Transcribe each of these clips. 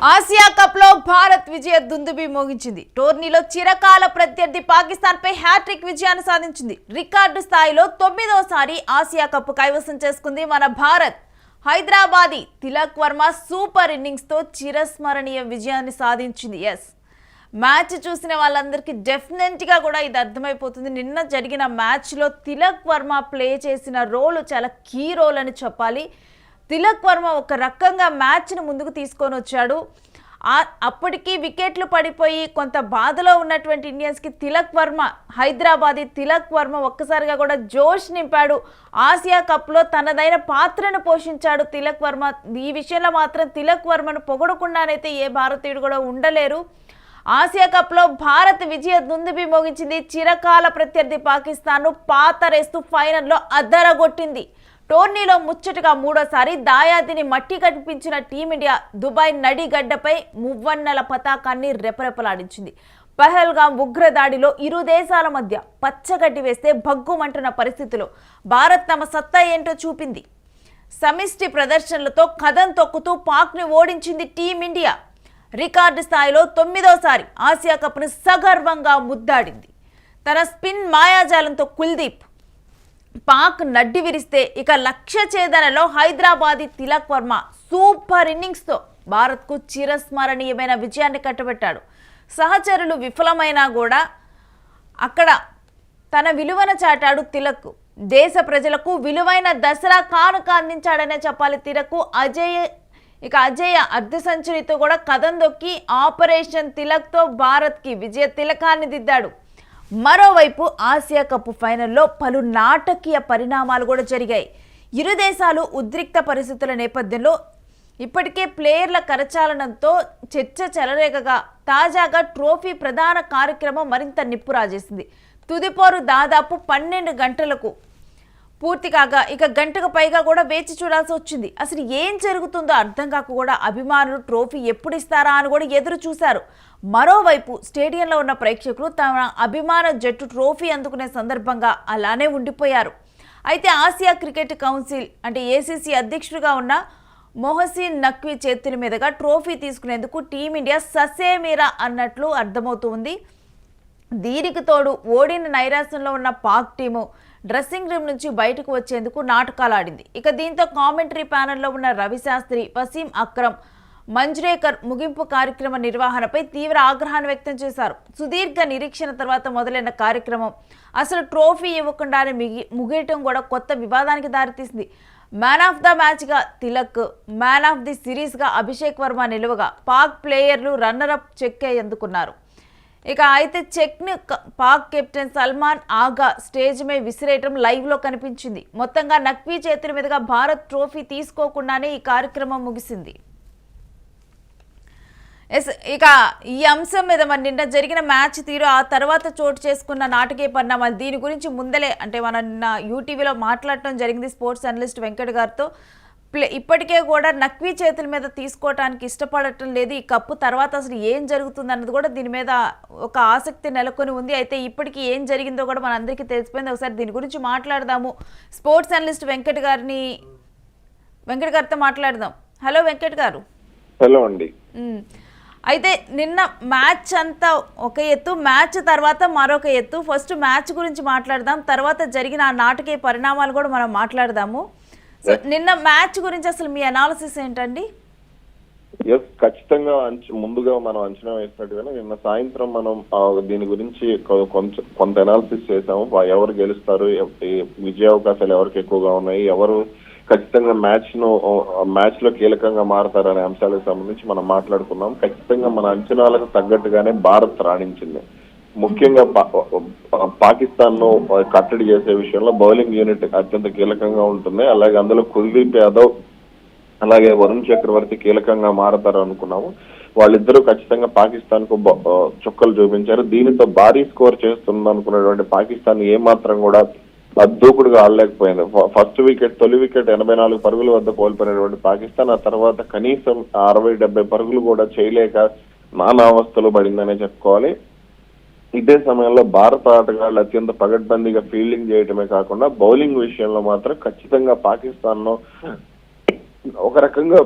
Asia cup లో భారత్ విజయ దుందుబి మోగించింది. టోర్నీలో చిరకాల ప్రత్యర్థి పాకిస్తాన్ పై హ్యాట్రిక్ విజయాన్ని సాధించింది. రికార్డు స్థాయిలో 9వ ఆసియా కప్ కైవసం చేసుకుంది మన భారత్. హైదరాబాదీ తిలక్ వర్మ సూపర్ ఇన్నింగ్స్ తో చిరస్మరణీయ విజయాన్ని సాధించింది. మ్యాచ్ చూసిన వాళ్ళందరికీ డెఫినెట్ గా కూడా ఇది అర్థమైపోతుంది. నిన్న జరిగిన మ్యాచ్ లో తిలక్ వర్మ ప్లే చేసిన రోల్ చాలా కీ రోల్ అని చెప్పాలి. తిలక్ వర్మ ఒక రకంగా మ్యాచ్ను ముందుకు తీసుకొని వచ్చాడు. అప్పటికి వికెట్లు పడిపోయి కొంత బాధలో ఉన్నటువంటి ఇండియన్స్కి తిలక్ వర్మ, హైదరాబాదీ తిలక్ వర్మ ఒక్కసారిగా కూడా జోష్ నింపాడు. ఆసియా కప్లో తనదైన పాత్రను పోషించాడు తిలక్ వర్మ. ఈ విషయంలో మాత్రం తిలక్ వర్మను పొగడకుండానైతే ఏ భారతీయుడు కూడా ఉండలేరు. ఆసియా కప్లో భారత్ విజయ దుందుబి మోగించింది. చిరకాల ప్రత్యర్థి పాకిస్తాన్ను పాతరేస్తూ ఫైనల్లో అద్దరగొట్టింది. టోర్నీలో ముచ్చటగా 3వసారి దాయాదిని మట్టి కనిపించిన టీమిండియా దుబాయ్ నడిగడ్డపై మువ్వన్నెల పతాకాన్ని రెపరెపలాడించింది. పహల్గాం ఉగ్రదాడిలో ఇరు దేశాల మధ్య పచ్చగడ్డి వేస్తే భగ్గుమంటున్న పరిస్థితిలో భారత్ తమ సత్తా ఏంటో చూపింది. సమిష్టి ప్రదర్శనలతో కదం తొక్కుతూ పాక్ని ఓడించింది టీమిండియా. రికార్డు స్థాయిలో 9వ ఆసియా కప్ను సగర్వంగా ముద్దాడింది. తన స్పిన్ మాయాజాలంతో కుల్దీప్ పాక్ నడ్డి విరిస్తే ఇక లక్ష్య ఛేదనలో హైదరాబాదీ తిలక్ వర్మ సూపర్ ఇన్నింగ్స్తో భారత్కు చిరస్మరణీయమైన విజయాన్ని కట్టబెట్టాడు. సహచరులు విఫలమైనా కూడా అక్కడ తన విలువను చాటాడు తిలక్. దేశ ప్రజలకు విలువైన దసరా కానుక అందించాడనే చెప్పాలి తిలక్. అజేయ అర్ధ సెంచరీతో కూడా కదం దొక్కి ఆపరేషన్ తిలక్తో భారత్కి విజయ తిలకాన్ని దిద్దాడు. మరోవైపు ఆసియా కప్ ఫైనల్లో పలు నాటకీయ పరిణామాలు కూడా జరిగాయి. ఇరు దేశాలు ఉద్రిక్త పరిస్థితుల నేపథ్యంలో ఇప్పటికే ప్లేయర్ల కరచాలనంతో చర్చ చెలరేగగా తాజాగా ట్రోఫీ ప్రధాన కార్యక్రమం మరింత నిప్పురాజేసింది. తుదిపోరు దాదాపు 12 గంటలకు పూర్తి కాగా ఇక గంటకు పైగా కూడా వేచి చూడాల్సి వచ్చింది. అసలు ఏం జరుగుతుందో అర్థం కాక కూడా అభిమానులు ట్రోఫీ ఎప్పుడు ఇస్తారా అని కూడా ఎదురు చూశారు. మరోవైపు స్టేడియంలో ఉన్న ప్రేక్షకులు తమ అభిమాన జట్టు ట్రోఫీ అందుకునే సందర్భంగా అలానే ఉండిపోయారు. అయితే ఆసియా క్రికెట్ కౌన్సిల్ అంటే ఏసీసీ అధ్యక్షుడిగా ఉన్న మొహసిన్ నఖ్వీ చేతుల మీదుగా ట్రోఫీ తీసుకునేందుకు టీమిండియా ససేమిరా అన్నట్లు అర్థమవుతుంది. దీనికి తోడు ఓడిన నైరాశ్యంలో ఉన్న పాక్ టీము డ్రెస్సింగ్ రూమ్ నుంచి బయటకు వచ్చేందుకు నాటకాలు ఆడింది. ఇక దీంతో కామెంటరీ ప్యానెల్లో ఉన్న రవిశాస్త్రి, వసీం అక్రమ్, మంజ్రేకర్ ముగింపు కార్యక్రమ నిర్వహణపై తీవ్ర ఆగ్రహాన్ని వ్యక్తం చేశారు. సుదీర్ఘ నిరీక్షణ తర్వాత మొదలైన కార్యక్రమం అసలు ట్రోఫీ ఇవ్వకుండానే ముగియటం కూడా కొత్త వివాదానికి దారితీసింది. మ్యాన్ ఆఫ్ ద మ్యాచ్గా తిలక్, మ్యాన్ ఆఫ్ ది సిరీస్గా అభిషేక్ వర్మ నిలువగా పాక్ ప్లేయర్లు రన్నరప్ చెక్ అందుకున్నారు. ఇక అయితే చెక్ని పాక్ కెప్టెన్ సల్మాన్ ఆగా స్టేజ్ మీద విసిరేయటం లైవ్లో కనిపించింది. మొత్తంగా నఖ్వీ చేతుల మీదుగా భారత్ ట్రోఫీ తీసుకోకుండానే ఈ కార్యక్రమం ముగిసింది. ఇక ఈ అంశం మీద మరి నిన్న జరిగిన మ్యాచ్ తీరు, ఆ తర్వాత చోటు చేసుకున్న నాటకీయ పరిణామాలు, దీని గురించి ముందలే అంటే మన నిన్న యూటీవీలో మాట్లాడటం జరిగింది స్పోర్ట్స్ అనలిస్ట్ వెంకట్ గారితో. ఇప్పటికే కూడా నఖ్వీ చేతుల మీద తీసుకోవటానికి ఇష్టపడటం లేదు. ఈ కప్పు తర్వాత అసలు ఏం జరుగుతుంది అన్నది కూడా దీని మీద ఒక ఆసక్తి నెలకొని ఉంది. అయితే ఇప్పటికీ ఏం జరిగిందో కూడా మనందరికీ తెలిసిపోయింది. ఒకసారి దీని గురించి మాట్లాడదాము. స్పోర్ట్స్ అనలిస్ట్ వెంకట్ గారితో మాట్లాడదాం. హలో వెంకట్ గారు. హలో అండి. అయితే నిన్న మ్యాచ్ అంతా ఒక ఎత్తు, మ్యాచ్ తర్వాత మరొక ఎత్తు. ఫస్ట్ మ్యాచ్ గురించి మాట్లాడదాం, తర్వాత జరిగిన ఆ నాటకీయ పరిణామాలు కూడా మనం మాట్లాడదాము. సో నిన్న మ్యాచ్ గురించి అసలు మీ అనాలిసిస్ ఏంటండి? ఖచ్చితంగా ముందుగా మనం అంచనా వేసినట్టుగానే నిన్న సాయంత్రం మనం దీని గురించి కొంత అనాలిసిస్ చేసాము. ఎవరు గెలుస్తారు, విజయ అవకాశాలు ఎవరికి ఎక్కువగా ఉన్నాయి, ఎవరు ఖచ్చితంగా మ్యాచ్ లో కీలకంగా మారతారనే అంశాలకు సంబంధించి మనం మాట్లాడుకున్నాం. ఖచ్చితంగా మన అంచనాలకు తగ్గట్టుగానే భారత్ రాణించింది. ముఖ్యంగా పాకిస్తాన్ ను కట్టడి చేసే విషయంలో బౌలింగ్ యూనిట్ అత్యంత కీలకంగా ఉంటుంది. అలాగే అందులో కుల్దీప్ యాదవ్ అలాగే వరుణ్ చక్రవర్తి కీలకంగా మారతారు అనుకున్నాము. వాళ్ళిద్దరూ ఖచ్చితంగా పాకిస్తాన్ కు చుక్కలు చూపించారు. దీనితో భారీ స్కోర్ చేస్తుంది అనుకున్నటువంటి పాకిస్తాన్ ఏమాత్రం కూడా దూకుడుగా ఆడలేకపోయింది. తొలి వికెట్ 84 పరుగుల వద్ద కోల్పోయినటువంటి పాకిస్తాన్ ఆ తర్వాత కనీసం 60-70 పరుగులు కూడా చేయలేక నానావస్థలు పడిందనే చెప్పుకోవాలి. ఇదే సమయంలో భారత ఆటగాళ్లు అత్యంత పగడ్బందీగా ఫీల్డింగ్ చేయటమే కాకుండా బౌలింగ్ విషయంలో మాత్రం ఖచ్చితంగా పాకిస్తాన్ ఒక రకంగా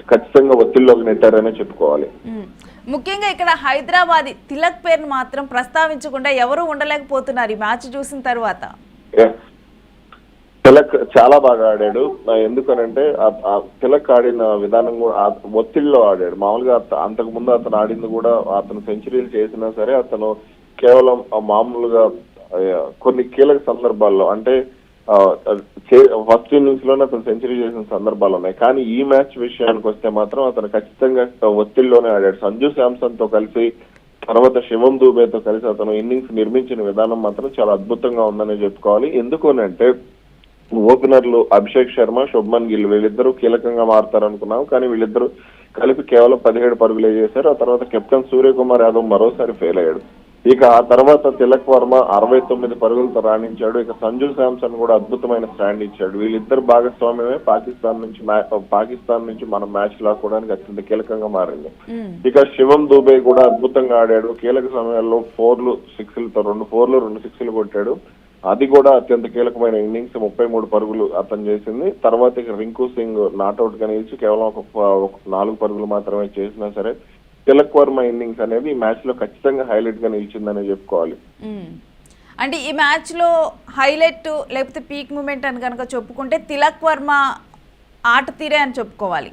ఖచ్చితంగా ఒత్తిడిలోకి నెట్టారనే చెప్పుకోవాలి. ముఖ్యంగా ఇక్కడ హైదరాబాద్ తిలక్ పేరును మాత్రం ప్రస్తావించకుండా ఎవరు ఉండలేకపోతున్నారు ఈ మ్యాచ్ చూసిన తర్వాత. తిలక్ చాలా బాగా ఆడాడు. ఎందుకనంటే తిలక్ ఆడిన విధానం కూడా ఒత్తిడిలో ఆడాడు. మామూలుగా అంతకు ముందు అతను ఆడింది కూడా అతను సెంచరీలు చేసినా సరే అతను కేవలం మామూలుగా కొన్ని కీలక సందర్భాల్లో అంటే ఫస్ట్ ఇన్నింగ్స్ లోనే అతను సెంచరీ చేసిన సందర్భాలు ఉన్నాయి. కానీ ఈ మ్యాచ్ విషయానికి వస్తే మాత్రం అతను ఖచ్చితంగా ఒత్తిడిలోనే ఆడాడు. సంజు శాంసన్ తో కలిసి తర్వాత శివం దూబేతో కలిసి అతను ఇన్నింగ్స్ నిర్మించిన విధానం మాత్రం చాలా అద్భుతంగా ఉందని చెప్పుకోవాలి. ఎందుకనంటే ఓపెనర్లు అభిషేక్ శర్మ, శుభ్మన్ గిల్ వీళ్ళిద్దరూ కీలకంగా మారుతారనుకున్నాం. కానీ వీళ్ళిద్దరూ కలిపి కేవలం 17 పరుగులే చేశారు. ఆ తర్వాత కెప్టెన్ సూర్యకుమార్ యాదవ్ మరోసారి ఫెయిల్ అయ్యాడు. ఇక ఆ తర్వాత తిలక్ వర్మ 69 పరుగులతో రాణించాడు. ఇక సంజు శాంసన్ కూడా అద్భుతమైన స్టాండ్ ఇచ్చాడు. వీళ్ళిద్దరు భాగస్వామ్యమే పాకిస్తాన్ నుంచి మనం మ్యాచ్ లాక్కోవడానికి అత్యంత కీలకంగా మారింది. ఇక శివం దూబే కూడా అద్భుతంగా ఆడాడు. కీలక సమయాల్లో 4లు 6లతో 2 4లు 2 6లు కొట్టాడు. అది కూడా అత్యంత కీలకమైన ఇన్నింగ్స్. 33 పరుగులు అతను చేసింది. తర్వాత ఇక రింకు సింగ్ నాట్అవుట్ గా నిలిచి కేవలం ఒక 4 పరుగులు మాత్రమే చేసినా సరే తిలక్ వర్మ ఇన్నింగ్స్ అనేది ఈ మ్యాచ్ లో ఖచ్చితంగా హైలైట్ గా నిలిచిందని చెప్పుకోవాలి. అంటే ఈ మ్యాచ్ లో హైలైట్ లేకపోతే పీక్ మూమెంట్ అని కనుక చెప్పుకుంటే తిలక్ వర్మ ఆట తీరే అని చెప్పుకోవాలి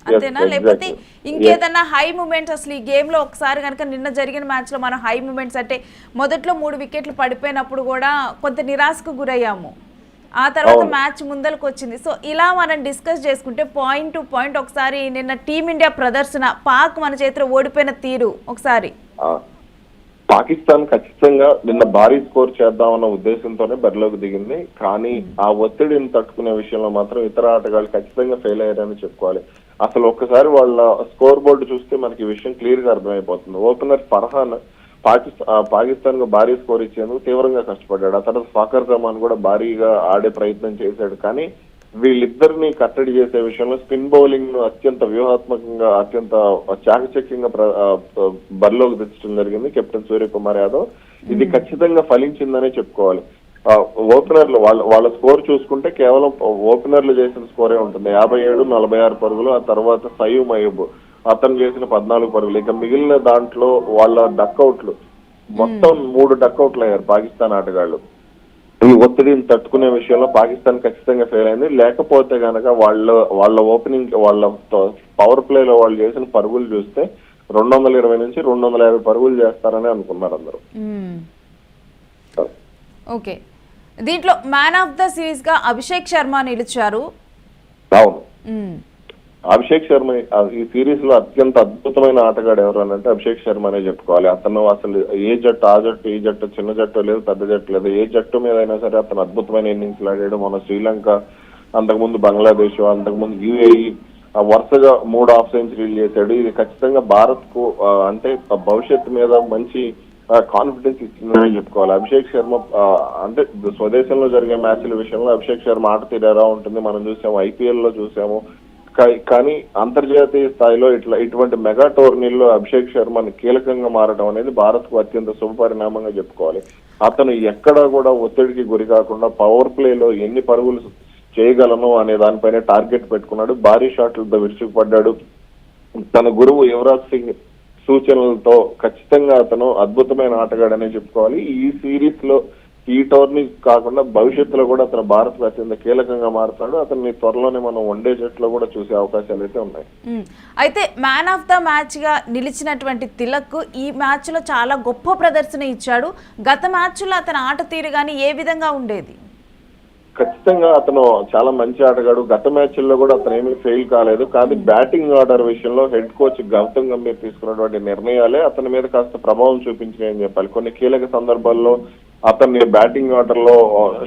అంతేనా? లేకపోతే ఇంకేదన్నా హై మూమెంట్స్ అసలు ఈ గేమ్ లో ఒకసారి కనుక నిన్న జరిగిన మ్యాచ్ లో మనం హై మూమెంట్స్ అంటే మొదట్లో 3 వికెట్లు పడిపోయినప్పుడు కూడా కొంత నిరాశకు గురయ్యాము. ఆ తర్వాత మ్యాచ్ ముందరకు వచ్చింది. సో ఇలా మనం డిస్కస్ చేసుకుంటే పాయింట్ టు పాయింట్ ఒకసారి నిన్న టీమిండియా ప్రదర్శన, పాక్ మన చేతిలో ఓడిపోయిన తీరు ఒకసారి. పాకిస్తాన్ ఖచ్చితంగా నిన్న భారీ స్కోర్ చేద్దామన్న ఉద్దేశంతోనే బరిలోకి దిగింది. కానీ ఆ ఒత్తిడిని తట్టుకునే విషయంలో మాత్రం ఇతర ఆటగాళ్ళు ఖచ్చితంగా ఫెయిల్ అయ్యారని చెప్పుకోవాలి. అసలు ఒక్కసారి వాళ్ళ స్కోర్ బోర్డు చూస్తే మనకి ఈ విషయం క్లియర్ గా అర్థమైపోతుంది. ఓపెనర్ ఫర్హాన్ పాకిస్తాన్ కు భారీ స్కోర్ ఇచ్చేందుకు తీవ్రంగా కష్టపడ్డాడు. ఆ తర్వాత ఫాకర్ జమాన్ కూడా భారీగా ఆడే ప్రయత్నం చేశాడు. కానీ వీళ్ళిద్దరిని కట్టడి చేసే విషయంలో స్పిన్ బౌలింగ్ ను అత్యంత వ్యూహాత్మకంగా అత్యంత చాకచక్యంగా బరిలోకి తెచ్చడం జరిగింది కెప్టెన్ సూర్యకుమార్ యాదవ్. ఇది ఖచ్చితంగా ఫలించిందనే చెప్పుకోవాలి. ఓపెనర్లు వాళ్ళ స్కోర్ చూసుకుంటే కేవలం ఓపెనర్లు చేసిన స్కోరే ఉంటుంది. 57-46 పరుగులు. ఆ తర్వాత సయూ మయూబ్ అతను చేసిన 14 పరుగులు. ఇక మిగిలిన దాంట్లో వాళ్ళ డక్అవుట్లు మొత్తం 3 డక్అవుట్లు అయ్యారు పాకిస్తాన్ ఆటగాళ్లు. ఈ ఒత్తిడిని తట్టుకునే విషయంలో పాకిస్తాన్ ఖచ్చితంగా ఫెయిల్ అయింది. లేకపోతే గనక వాళ్ళ ఓపెనింగ్ వాళ్ళ పవర్ ప్లే లో వాళ్ళు చేసిన పరుగులు చూస్తే 220 నుంచి 250 పరుగులు చేస్తారని అనుకున్నారు అందరూ. ఓకే, దీంట్లో మ్యాన్ ఆఫ్ ద సిరీస్ గా అభిషేక్ శర్మ నిలిచారు. అవును, అభిషేక్ శర్మ ఈ సిరీస్ లో అత్యంత అద్భుతమైన ఆటగాడు ఎవరు అని అంటే అభిషేక్ శర్మ అనే చెప్పుకోవాలి. అతను అసలు ఏ జట్టు ఆ జట్టు ఈ జట్టు చిన్న జట్టు లేదు పెద్ద జట్టు లేదు, ఏ జట్టు మీద అయినా సరే అతను అద్భుతమైన ఇన్నింగ్స్ ఆడాడు. మన శ్రీలంక, అంతకుముందు బంగ్లాదేశ్, అంతకుముందు యుఏఈ వరుసగా 3 హాఫ్ సెంచరీలు చేశాడు. ఇది ఖచ్చితంగా భారత్ కు అంటే భవిష్యత్తు మీద మంచి కాన్ఫిడెన్స్ ఇచ్చిందని చెప్పుకోవాలి. అభిషేక్ శర్మ అంటే స్వదేశంలో జరిగే మ్యాచ్ల విషయంలో అభిషేక్ శర్మ ఆట తీరేలా ఉంటుంది. మనం చూసాము, IPL లో చూసాము. కానీ అంతర్జాతీయ స్థాయిలో ఇటువంటి మెగా టోర్నీల్లో అభిషేక్ శర్మని కీలకంగా మారడం అనేది భారత్ కు అత్యంత శుభపరిణామంగా చెప్పుకోవాలి. అతను ఎక్కడా కూడా ఒత్తిడికి గురి కాకుండా పవర్ ప్లేలో ఎన్ని పరుగులు చేయగలను అనే దానిపైన టార్గెట్ పెట్టుకున్నాడు. భారీ షాట్లతో విరుచుకుపడ్డాడు. తన గురువు యువరాజ్ సింగ్ సూచనలతో ఖచ్చితంగా అతను అద్భుతమైన ఆటగాడనే చెప్పుకోవాలి. ఈ సిరీస్ లో ఈ టోర్నీ కాకుండా భవిష్యత్తులో కూడా అతను భారత్ అత్యంత కీలకంగా మారుతాడు. అతన్ని త్వరలోనే మనం వన్డే జట్లో కూడా చూసే అవకాశాలు అయితే ఉన్నాయి. అయితే మ్యాన్ ఆఫ్ ద మ్యాచ్ గా నిలిచినటువంటి తిలక్ ఈ మ్యాచ్ లో చాలా గొప్ప ప్రదర్శన ఇచ్చాడు. గత మ్యాచ్ లో అతని ఆట తీరు గానీ ఏ విధంగా ఉండేది? ఖచ్చితంగా అతను చాలా మంచి ఆటగాడు. గత మ్యాచ్ల్లో కూడా అతను ఏమీ ఫెయిల్ కాలేదు. కానీ బ్యాటింగ్ ఆర్డర్ విషయంలో హెడ్ కోచ్ గౌతమ్ గంభీర్ తీసుకున్నటువంటి నిర్ణయాలే అతని మీద కాస్త ప్రభావం చూపించినాయని చెప్పాలి. కొన్ని కీలక సందర్భాల్లో అతన్ని బ్యాటింగ్ ఆర్డర్ లో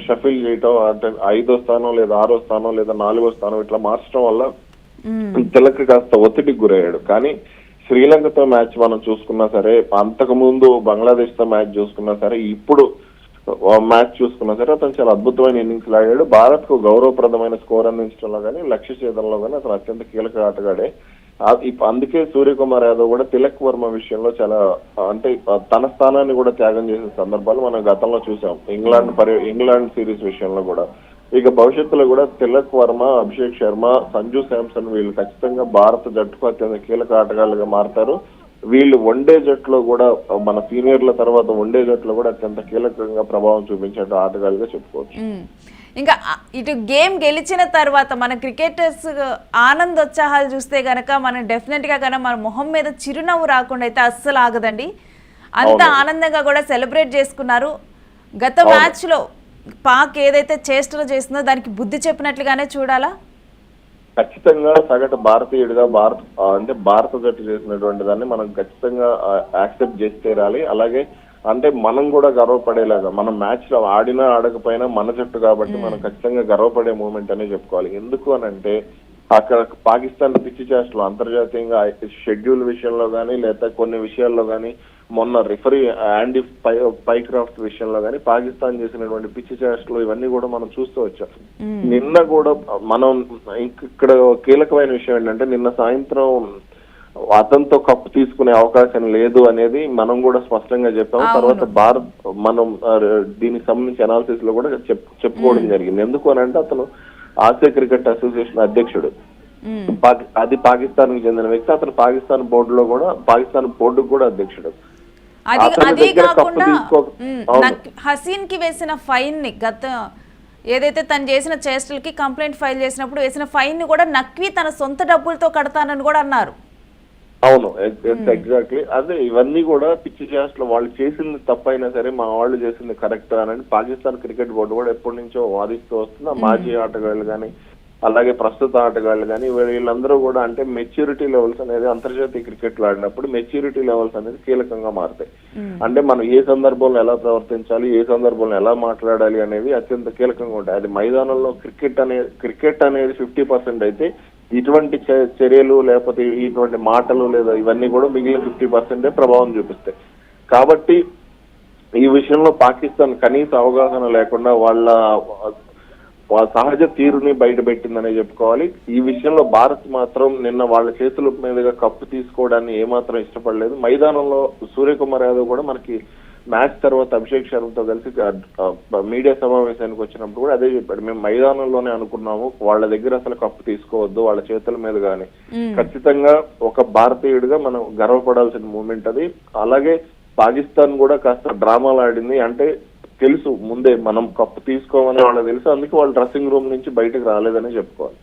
షఫిల్ చేయటం, అంటే 5వ స్థానం లేదా 6వ స్థానం లేదా 4వ స్థానం ఇట్లా మార్చడం వల్ల తిలక్ కాస్త ఒత్తిడికి గురయ్యాడు. కానీ శ్రీలంకతో మ్యాచ్ మనం చూసుకున్నా సరే, అంతకు ముందు బంగ్లాదేశ్ తో మ్యాచ్ చూసుకున్నా సరే, ఇప్పుడు మ్యాచ్ చూసుకున్నా సరే అతను చాలా అద్భుతమైన ఇన్నింగ్స్ ఆడాడు. భారత్ కు గౌరవప్రదమైన స్కోర్ అందించడంలో కానీ లక్ష్య ఛేదనలో కానీ అతను అత్యంత కీలక ఆటగాడే. అందుకే సూర్యకుమార్ యాదవ్ కూడా తిలక్ వర్మ విషయంలో చాలా అంటే తన స్థానాన్ని కూడా త్యాగం చేసిన సందర్భాలు మనం గతంలో చూసాం. ఇంగ్లాండ్ సిరీస్ విషయంలో కూడా ఇక భవిష్యత్తులో కూడా తిలక్ వర్మ, అభిషేక్ శర్మ, సంజు శాంసన్ వీళ్ళు ఖచ్చితంగా భారత జట్టుకు అత్యంత కీలక ఆటగాళ్లుగా మారతారు. వీళ్ళు వన్డే జట్టులో కూడా మన సీనియర్ల తర్వాత వన్డే జట్టులో కూడా అత్యంత కీలకంగా ప్రభావం చూపించే ఆటగాళ్ళుగా చెప్పుకోవచ్చు. ఇంకా ఇటు గేమ్ గెలిచిన తర్వాత మన క్రికెటర్స్ ఆనందోత్సాహాలు చూస్తే గనక మనం డెఫినెట్గా కనుక మన మొహం మీద చిరునవ్వు రాకుండా అయితే అస్సలు ఆగదండి. అంత ఆనందంగా కూడా సెలబ్రేట్ చేసుకున్నారు. గత మ్యాచ్లో పాక్ ఏదైతే చేష్టలు చేస్తుందో దానికి బుద్ధి చెప్పినట్లుగానే చూడాలా? ఖచ్చితంగా సగటు భారతీయుడిగా భారత జట్టు చేసినటువంటి దాన్ని మనం ఖచ్చితంగా యాక్సెప్ట్ చేసి తీరాలి. అలాగే అంటే మనం కూడా గర్వపడేలాగా, మనం మ్యాచ్ లో ఆడినా ఆడకపోయినా మన జట్టు కాబట్టి మనం ఖచ్చితంగా గర్వపడే మూమెంట్ అనే చెప్పుకోవాలి. ఎందుకు అని అంటే అక్కడ పాకిస్తాన్ పిచ్చి చేష్టలు అంతర్జాతీయంగా షెడ్యూల్ విషయంలో కానీ లేదా కొన్ని విషయాల్లో కానీ మొన్న రిఫరీ యాండీ పైక్రాఫ్ట్ విషయంలో కానీ పాకిస్తాన్ చేసినటువంటి పిచ్చి చేష్టలు ఇవన్నీ కూడా మనం చూస్తూ వచ్చాం. నిన్న కూడా మనం ఇక్కడ కీలకమైన విషయం ఏంటంటే నిన్న సాయంత్రం అతనితో కప్పు తీసుకునే అవకాశం లేదు అనేది మనం కూడా స్పష్టంగా చెప్పాము. తర్వాత మనం దీనికి సంబంధించి అనాలిసిస్ లో కూడా చెప్పుకోవడం జరిగింది. ఎందుకు అని అంటే అతను ఆసియా క్రికెట్ అసోసియేషన్ అధ్యక్షుడు, అది పాకిస్తాన్ కి చెందిన వ్యక్తి. అతను పాకిస్తాన్ బోర్డుకు కూడా అధ్యక్షుడు. అదే కాకుండా హసీన్ కి వేసిన ఫైన్ ని ఏదైతే తను చేసిన చేష్టలకి కంప్లైంట్ ఫైల్ చేసినప్పుడు వేసిన ఫైన్ ని కూడా నక్వి తన సొంత డబ్బులతో కడతానని కూడా అన్నారు. అవును, ఎగ్జాక్ట్లీ. అదే ఇవన్నీ కూడా పిచ్చి చేష్టలు. వాళ్ళు చేసింది తప్పైనా సరే మా వాళ్ళు చేసింది కరెక్ట్ అని పాకిస్తాన్ క్రికెట్ బోర్డు కూడా ఎప్పటి నుంచో వాదిస్తూ వస్తుంది. మాజీ ఆటగాళ్ళు కానీ అలాగే ప్రస్తుత ఆటగాళ్ళు కానీ వీళ్ళందరూ కూడా అంటే మెచ్యూరిటీ లెవెల్స్ అనేది అంతర్జాతీయ క్రికెట్ లో ఆడినప్పుడు మెచ్యూరిటిటీ లెవెల్స్ అనేది కీలకంగా మారుతాయి. అంటే మనం ఏ సందర్భంలో ఎలా ప్రవర్తించాలి, ఏ సందర్భంలో ఎలా మాట్లాడాలి అనేవి అత్యంత కీలకంగా ఉంటాయి. అది మైదానంలో క్రికెట్ అనేది 50% అయితే ఇటువంటి చర్యలు లేకపోతే ఇటువంటి మాటలు లేదా ఇవన్నీ కూడా మిగిలిన 50% ప్రభావం చూపిస్తాయి. కాబట్టి ఈ విషయంలో పాకిస్తాన్ కనీస అవగాహన లేకుండా వాళ్ళ సహజ తీరుని బయట పెట్టిందనే చెప్పుకోవాలి. ఈ విషయంలో భారత్ మాత్రం నిన్న వాళ్ళ చేతుల మీదుగా కప్పు తీసుకోవడాన్ని ఏమాత్రం ఇష్టపడలేదు. మైదానంలో సూర్యకుమార్ యాదవ్ కూడా మనకి మ్యాచ్ తర్వాత అభిషేక్ శర్మతో కలిసి మీడియా సమావేశానికి వచ్చినప్పుడు కూడా అదే చెప్పాడు. మేము మైదానంలోనే అనుకున్నాము, వాళ్ళ దగ్గర అసలు కప్పు తీసుకోవద్దు వాళ్ళ చేతుల మీద కానీ. ఖచ్చితంగా ఒక భారతీయుడిగా మనం గర్వపడాల్సిన మూమెంట్ అది. అలాగే పాకిస్తాన్ కూడా కాస్త డ్రామాలు ఆడింది. అంటే తెలుసు ముందే మనం కప్పు తీసుకోమని వాళ్ళకి తెలుసు, అందుకే వాళ్ళు డ్రెస్సింగ్ రూమ్ నుంచి బయటకు రాలేదని చెప్పుకోవాలి.